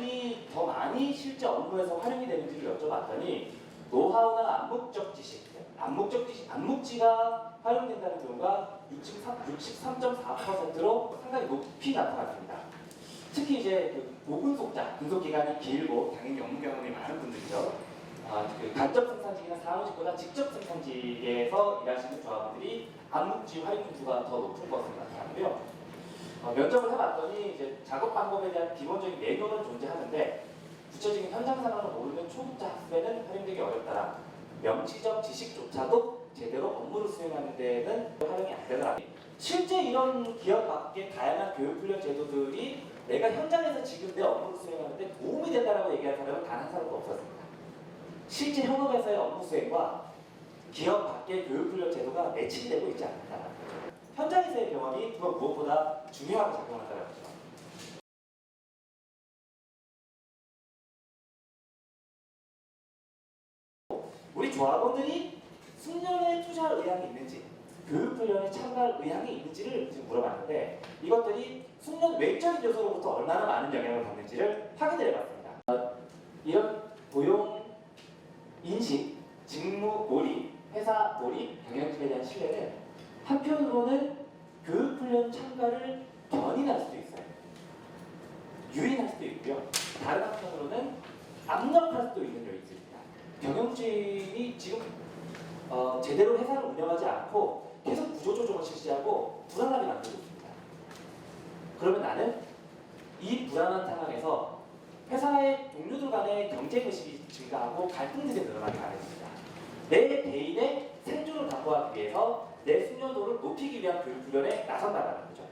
것들이 더 많이 실제 업무에서 활용이 되는지를 여쭤봤더니 노하우나 암묵지가 활용된다는 경우가 63.4%로 상당히 높이 나타났습니다. 특히 이제 그 고분속자, 근속 기간이 길고 당연히 업무 경험이 많은 분들이죠. 그 간접 생산직이나 사무직보다 직접 생산직에서 일하시는 조합원들이 암묵지 활용도가 더 높은 것으로 나타나고요. 면접을 해봤더니 이제 작업 방법에 대한 기본적인 매뉴얼은 존재하는데 구체적인 현장 상황을 모르는 초급자 학습에는 활용되기 어렵다라 명시적 지식조차도 제대로 업무를 수행하는 데는 활용이 안 되더라. 실제 이런 기업 밖의 다양한 교육훈련 제도들이 내가 현장에서 지금 내 업무를 수행하는데 도움이 된다라고 얘기할 사람은 단 한 사람도 없었습니다. 실제 현업에서의 업무 수행과 기업 밖의 교육훈련 제도가 매칭되고 있지 않는다. 현장에서의 경험이 그건 무엇보다 중요하게 작용한다는 거죠. 우리 조합원들이 숙련에 투자할 의향이 있는지, 교육훈련에 참가할 의향이 있는지를 지금 물어봤는데 이것들이 숙련 외적인 요소로부터 얼마나 많은 영향을 받는지를 확인을 해봤습니다. 이런 고용, 인식, 직무 몰입, 회사 몰입, 경영진에 대한 신뢰는 한편으로는 교육훈련 참가를 견인할 수도 있어요. 유인할 수도 있고요. 다른 한편으로는 압력할 수도 있는 요인이 있습니다. 경영진이 지금 제대로 회사를 운영하지 않고 계속 구조조정을 실시하고 불안하게 만들고 있습니다. 그러면 나는 이 불안한 상황에서 회사의 동료들 간의 경쟁의식이 증가하고 갈등들이 늘어나기 마련입니다. 내 개인의 생존을 담보하기 위해서 내 숙련도를 높이기 위한 교육훈련에 나선다는 거죠.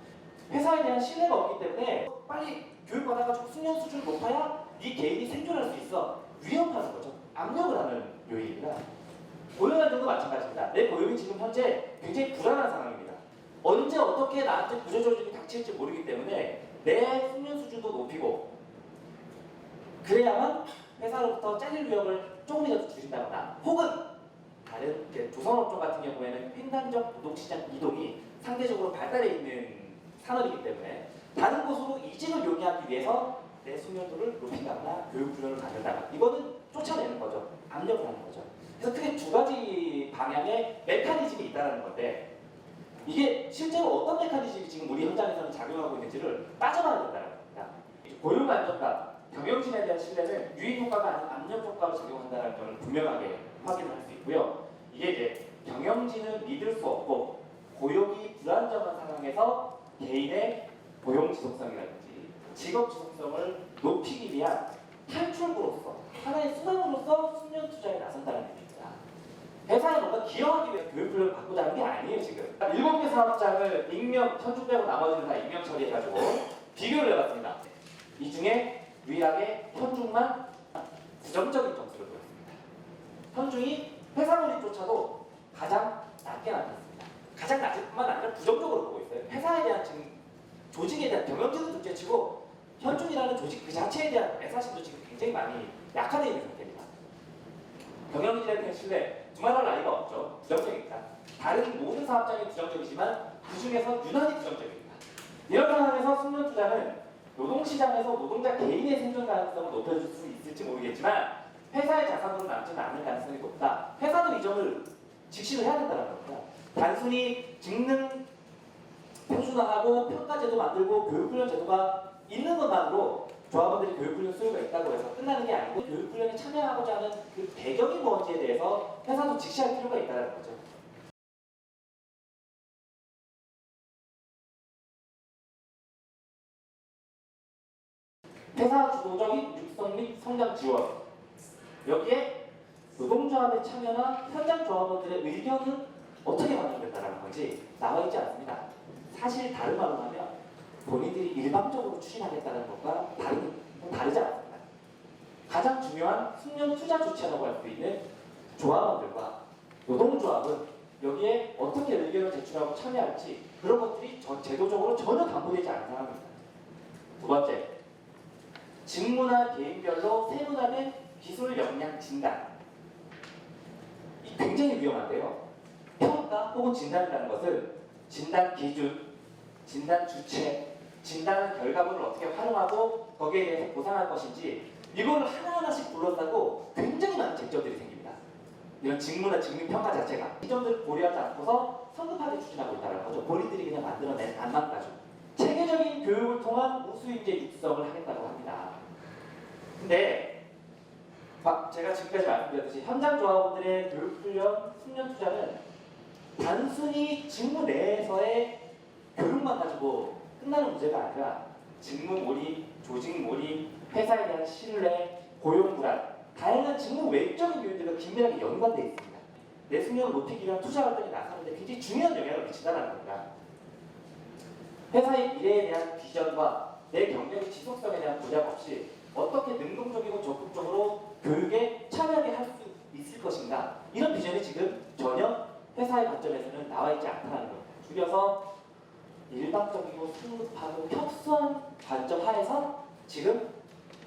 회사에 대한 신뢰가 없기 때문에 빨리 교육받아가지고 숙련 수준을 높아야 네 개인이 생존할 수 있어. 위협하는 거죠. 압력을 하는 요인입니다. 고용활동도 마찬가지입니다. 내 고용이 지금 현재 굉장히 불안한 상황입니다. 언제 어떻게 나한테 구조조정이 닥칠지 모르기 때문에 내 숙련 수준도 높이고 그래야만 회사로부터 잘릴 위험을 조금이라도 줄인다거나 혹은 다른 조선업종 같은 경우에는 횡단적 노동시장 이동이 상대적으로 발달해 있는 산업이기 때문에 다른 곳으로 이직을 용이하기 위해서 내 숙련도를 높인다거나 교육훈련을 받는다거나 이거는 쫓아내는 거죠. 압력을 하는 거죠. 그래서 크게 두 가지 방향의 메커니즘이 있다는 건데 이게 실제로 어떤 메커니즘이 지금 우리 현장에서는 작용하고 있는지를 따져봐야 된다는 겁니다. 고용 안정감, 경영진에 대한 신뢰는 유인 효과가 아닌 압력 효과로 작용한다는 점을 분명하게 확인할 수 있고요. 이게 이제 경영진은 믿을 수 없고 고용이 불안정한 상황에서 개인의 고용 지속성이라든지 직업 지속성을 높이기 위한 탈출구로서 하나의 수단으로서 숙련 투자에 나선다는 얘기입니다. 회사에 뭔가 기여하기 위해 교육훈련을 받고자 하는 게 아니에요 지금. 7개 사업장을 익명, 현중 빼고 나머지는 다 익명 처리해가지고 비교를 해봤습니다. 이 중에 유일하게 현중만 부정적인 점수를 보였습니다. 현중이 회사 몰입조차도 가장 낮게 나타났습니다. 가장 낮을 뿐만 아니라 부정적으로 보고 있어요. 회사에 대한 지금 조직에 대한 경영진은 둘째치고 현중이라는 조직 그 자체에 대한 애사심도 지금 굉장히 많이 약화되어 있는 상태입니다. 경영진에 대한 신뢰 두말할 나위가 없죠. 부정적입니다. 다른 모든 사업장이 부정적이지만 그 중에서 유난히 부정적입니다. 이런 상황에서 숙련 투자는 노동시장에서 노동자 개인의 생존 가능성을 높여줄 수 있을지 모르겠지만 회사의 자산으로 남지는 않을 가능성이 높다. 회사도 이 점을 직시를 해야 된다는 겁니다. 단순히 직능 표준화하고 평가제도 만들고 교육훈련 제도가 있는 것만으로 조합원들이 교육훈련 수요가 있다고 해서 끝나는 게 아니고 교육훈련에 참여하고자 하는 그 배경이 뭔지에 대해서 회사도 직시할 필요가 있다는 거죠. 회사 주도적인 육성 및 성장 지원. 여기에 노동조합의 참여나 현장 조합원들의 의견은 어떻게 반영된다는 건지 나와 있지 않습니다. 사실 다른 말로 하면 본인들이 일방적으로 추진하겠다는 것과 다르지 않습니다. 가장 중요한 숙련 투자 주체라고 할 수 있는 조합원들과 노동조합은 여기에 어떻게 의견을 제출하고 참여할지 그런 것들이 제도적으로 전혀 담보되지 않은 상황입니다. 두 번째, 직무나 개인별로 세분화된 기술 역량 진단. 이 굉장히 위험한데요. 평가 혹은 진단이라는 것은 진단 기준, 진단 주체, 진단 결과물을 어떻게 활용하고 거기에 대해서 보상할 것인지 이거를 하나하나씩 둘러싸고 굉장히 많은 쟁점들이 생깁니다. 이런 직무나 직무평가 자체가 이 점들을 고려하지 않고서 성급하게 추진하고 있다는 거죠. 본인들이 그냥 만들어낸 안만 가지고 체계적인 교육을 통한 우수인재 육성을 하겠다고 합니다. 근데 제가 지금까지 말씀드렸듯이 현장 조합원들의 교육훈련, 숙련 투자는 단순히 직무 내에서의 교육만 가지고 끝나는 문제가 아니라 직무 몰입, 조직 몰입, 회사에 대한 신뢰, 고용 불안, 다양한 직무 외적인 요인들과 긴밀하게 연관되어 있습니다. 내 숙련을 높이기 위한 투자 활동이 나서는데 굉장히 중요한 영향을 미친다는 겁니다. 회사의 미래에 대한 비전과 내 경력의 지속성에 대한 부작 없이 어떻게 능동적이고 적극적으로 교육에 참여하게 할 수 있을 것인가, 이런 비전이 지금 전혀 회사의 관점에서는 나와 있지 않다는 겁니다. 줄여서 일방적이고 성급하고 협소한 관점 하에서 지금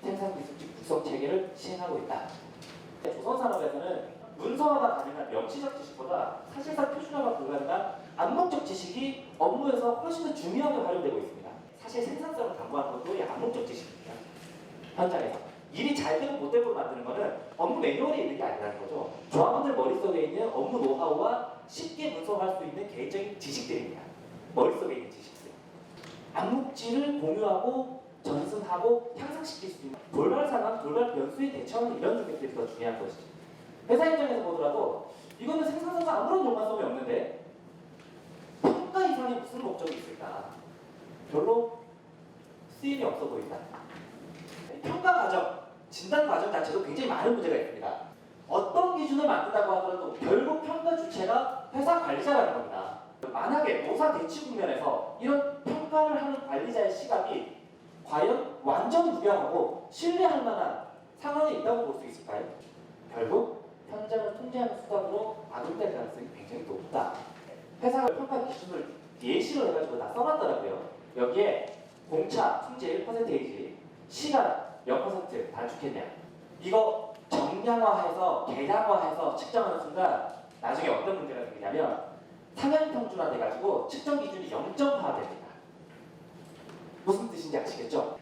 생산기술직 구성 체계를 시행하고 있다. 조선산업에서는 문서화가 가능한 명시적 지식보다 사실상 표준화가 불가능한 암묵적 지식이 업무에서 훨씬 더 중요하게 활용되고 있습니다. 사실 생산성을 담보하는 것도 이 암묵적 지식입니다. 현장에서 일이 잘 되고 못 되고 만드는 것은 업무 매뉴얼에 있는 게 아니라는 거죠. 조합원들 머릿속에 있는 업무 노하우와 쉽게 분석할 수 있는 개인적인 지식들입니다. 머릿속에 있는 지식들. 암묵지를 공유하고 전승하고 향상시킬 수 있는 돌발 상황, 돌발 변수에 대처하는 이런 조직들이 더 중요한 것이죠. 회사 입장에서 보더라도 이거는 생산성과 아무런 연관성이 없는데 평가 이상의 무슨 목적이 있을까? 별로 쓰임이 없어 보인다. 평가 과정, 진단 과정 자체도 굉장히 많은 문제가 있습니다. 어떤 기준을 만든다고 하더라도 결국 평가 주체가 회사 관리자라는 겁니다. 만약에 노사 대치 국면에서 이런 평가를 하는 관리자의 시각이 과연 완전 무결하고 신뢰할 만한 상황에 있다고 볼 수 있을까요? 결국 현장을 통제하는 수단으로 악용될 가능성이 굉장히 높다. 회사가 평가 기준을 예시로 해가지고 다 써놨더라고요. 여기에 공차 품질 1%, 시간 0% 단축했냐. 이거 정량화해서 계량화해서 측정하는 순간 나중에 어떤 문제가 생기냐면 상향 평준화 돼가지고 측정 기준이 0점화 됩니다. 무슨 뜻인지 아시겠죠?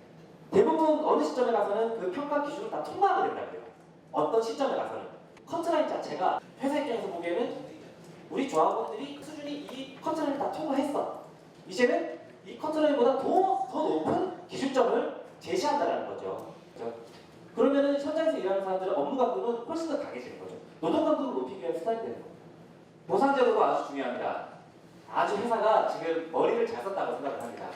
대부분 어느 시점에 가서는 그 평가 기준을 다 통과하게 된다고요. 어떤 시점에 가서는 커트라인 자체가 회사 입장에서 보기에는 우리 조합원들이 수준이 이 커트라인을 다 통과했어. 이제는 이 커트라인보다 더 높은 기준점을 제시한다는 거죠. 그렇죠? 그러면은 현장에서 일하는 사람들의 업무 강도는 훨씬 더 강해지는 거죠. 노동 강도를 높이기 위한 수단이 되는 거죠. 보상 제도가 아주 중요합니다. 아주 회사가 지금 머리를 잘 썼다고 생각을 합니다.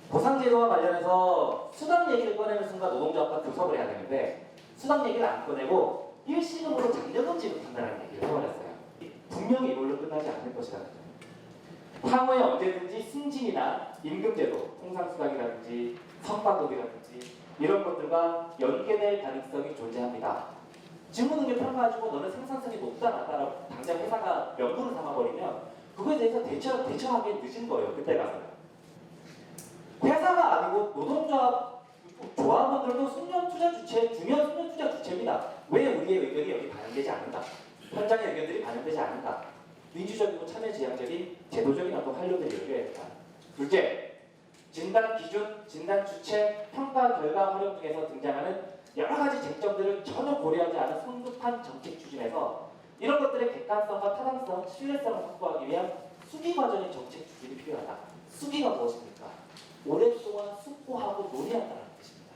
보상 제도와 관련해서 수당 얘기를 꺼내는 순간 노동조합과 교섭을 해야 되는데 수당 얘기를 안 꺼내고 일시금으로 장려금 지급한다는 얘기를 해버렸어요. 분명히 이걸로 끝나지 않을 것이라는 거죠. 향후에 언제든지 승진이나 임금제도, 통상수당이라든지 성과급이라든지 이런 것들과 연계될 가능성이 존재합니다. 직무능력 평가해주고 너는 생산성이 높다 낮다라고 당장 회사가 명분을 삼아버리면 그거에 대해서 대처하기 늦은 거예요. 그때 가서는. 회사가 아니고 노동조합, 조합원들도 숙련 투자 주체, 중요한 숙련 투자 주체입니다. 왜 우리의 의견이 여기 반영되지 않는가? 현장의 의견들이 반영되지 않는가? 민주적이고 참여지향적인 제도적인 어떤 활용들이 열려야 됩니다. 둘째, 진단 기준, 진단 주체, 평가 결과 활용 등에서 등장하는 여러 가지 쟁점들을 전혀 고려하지 않은 성급한 정책 추진에서 이런 것들의 객관성과 타당성, 신뢰성을 확보하기 위한 수기 과정의 정책 추진이 필요하다. 수기가 무엇입니까? 오랫동안 숙고하고 논의한다는 것입니다.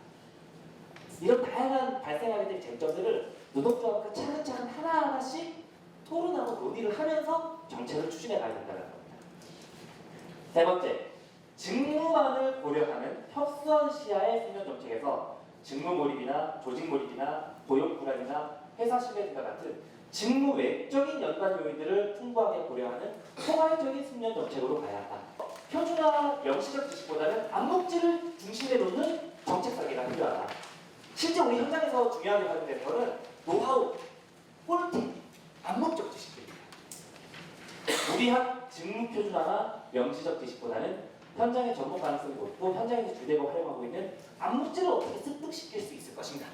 이런 다양한 발생하게 될 쟁점들을 노동조합과 차근차근 하나하나씩 토론하고 논의를 하면서 정책을 추진해 가야 된다는 겁니다. 세 번째, 직무만을 고려하는 협소한 시야의 숙련 정책에서 직무 몰입이나 조직 몰입이나 고용 불안이나 회사 신뢰 등과 같은 직무 외적인 연관 요인들을 풍부하게 고려하는 포괄적인 숙련 정책으로 가야 한다. 표준화 명시적 지식보다는 암묵지를 중심에 놓는 정책 설계가 필요하다. 실제 우리 현장에서 중요하게 활용되는 것은 노하우, 꿀팁, 암묵적 지식입니다. 무리한 직무 표준화나 명시적 지식보다는 현장의 전문 가능성이 높고 현장에서 주되고 활용하고 있는 암묵지를 어떻게 습득시킬 수 있을 것인가.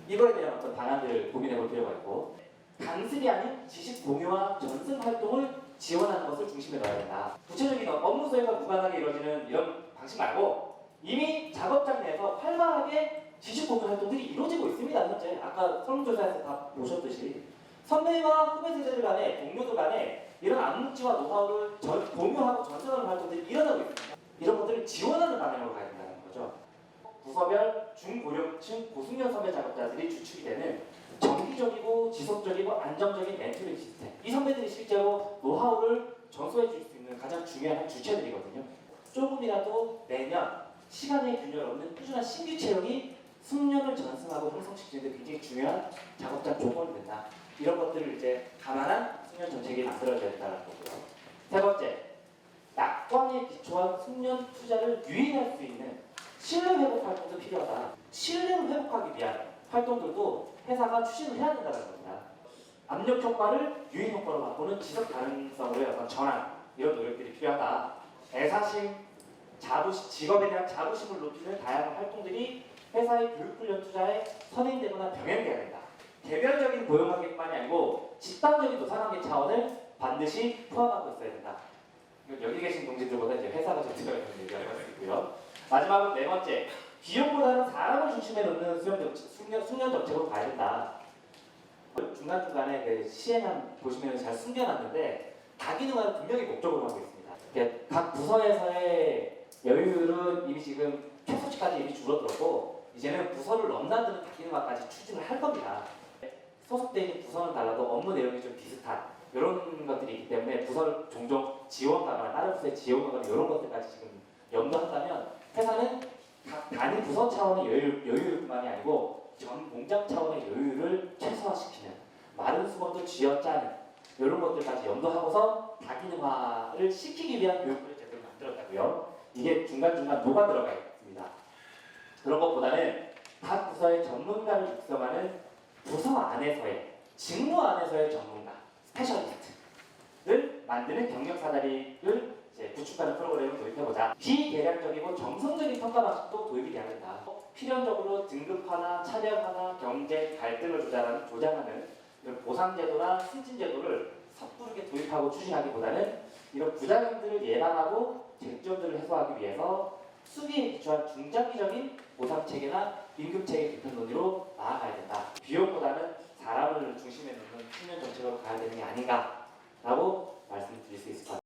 이거에 대한 어떤 방안들을 고민해 볼 필요가 있고 강습이 아닌 지식 공유와 전승 활동을 지원하는 것을 중심에 둬야 된다. 구체적인 업무 수행과 무관하게 이루어지는 이런 방식 말고 이미 작업장 내에서 활발하게 지식공유 활동들이 이루어지고 있습니다. 현재 아까 설문조사에서 다 보셨듯이 선배와 후배 세대들 간에 동료들 간에 이런 암묵지와 노하우를 공유하고 전전하는 활동들이 일어나고 있습니다. 이런 것들을 지원하는 방향으로 가야 된다는 거죠. 부서별 중고령층 고숙련 선배 작업자들이 주축이 되는 정기적이고 지속적이고 안정적인 멘토링 시스템. 이 선배들이 실제로 노하우를 전수해 줄 수 있는 가장 중요한 주체들이거든요. 조금이라도 매년 시간의 균열 없는 꾸준한 신규 채용이 숙련을 전승하고 형성시키는 데 굉장히 중요한 작업장 조건이 된다. 이런 것들을 이제 감안한 숙련 정책이 만들어져야 된다는 거고요. 세 번째, 낙관에 기초한 숙련 투자를 유인할 수 있는 신뢰 회복 활동도 필요하다. 신뢰를 회복하기 위한 활동들도 회사가 추진을 해야 된다는 겁니다. 압력 효과를 유인 효과로 바꾸는 지속 가능성으로의 어떤 전환, 이런 노력들이 필요하다. 애사심, 자부심, 직업에 대한 자부심을 높이는 다양한 활동들이 회사의 교육훈련 투자에 선행되거나 병행돼야 된다. 개별적인 고용관계뿐만이 아니고 집단적인 노사관계 차원을 반드시 포함하고 있어야 된다. 여기 계신 동지들보다 이제 회사가 좀 들어야 되는 얘기를 할 수 있고요. 마지막으로 네 번째, 비용보다는 사람을 중심에 놓는 숙련 정책으로 가야 된다. 중간중간에 그 시행안 보시면 잘 숨겨놨는데 다기능화를 분명히 목적으로 하고 있습니다. 각 부서에서의 여유율은 이미 지금 최소치까지 이미 줄어들었고 이제는 부서를 넘나드는 다기능화까지 추진을 할 겁니다. 소속되어 있는 부서는 달라도 업무 내용이 좀 비슷한 이런 것들이 있기 때문에 부서를 종종 지원하거나 다른 부서에 지원하거나 이런 것들까지 지금 염두한다면 회사는 각 단위 부서 차원의 여유뿐만이 아니고 전 공장 차원의 여유를 최소화시키는 마른 수건도 쥐어짜는 이런 것들까지 염두하고서 다기능화를 시키기 위한 교육을 제대로 만들었다고요. 이게 중간중간 녹아 들어가 있습니다. 그런 것보다는 각 부서의 전문가를 육성하는 부서 안에서의 직무 안에서의 전문가, 스페셜리스트를 만드는 경력 사다리를 구축하는 프로그램을 도입해보자. 비계량적이고 정성적인 평가 방식도 도입이 돼야 된다. 필연적으로 등급화나 차별화나 경쟁, 갈등을 조장하는 이런 보상제도나 승진제도를 섣부르게 도입하고 추진하기보다는 이런 부작용들을 예방하고 쟁점들을 해소하기 위해서 수기에 기초한 중장기적인 보상체계나 임금체계 개편 논의로 나아가야 된다. 비용보다는 사람을 중심에 놓는 숙련 정책으로 가야 되는 게 아닌가라고 말씀드릴 수 있을 것 같습니다.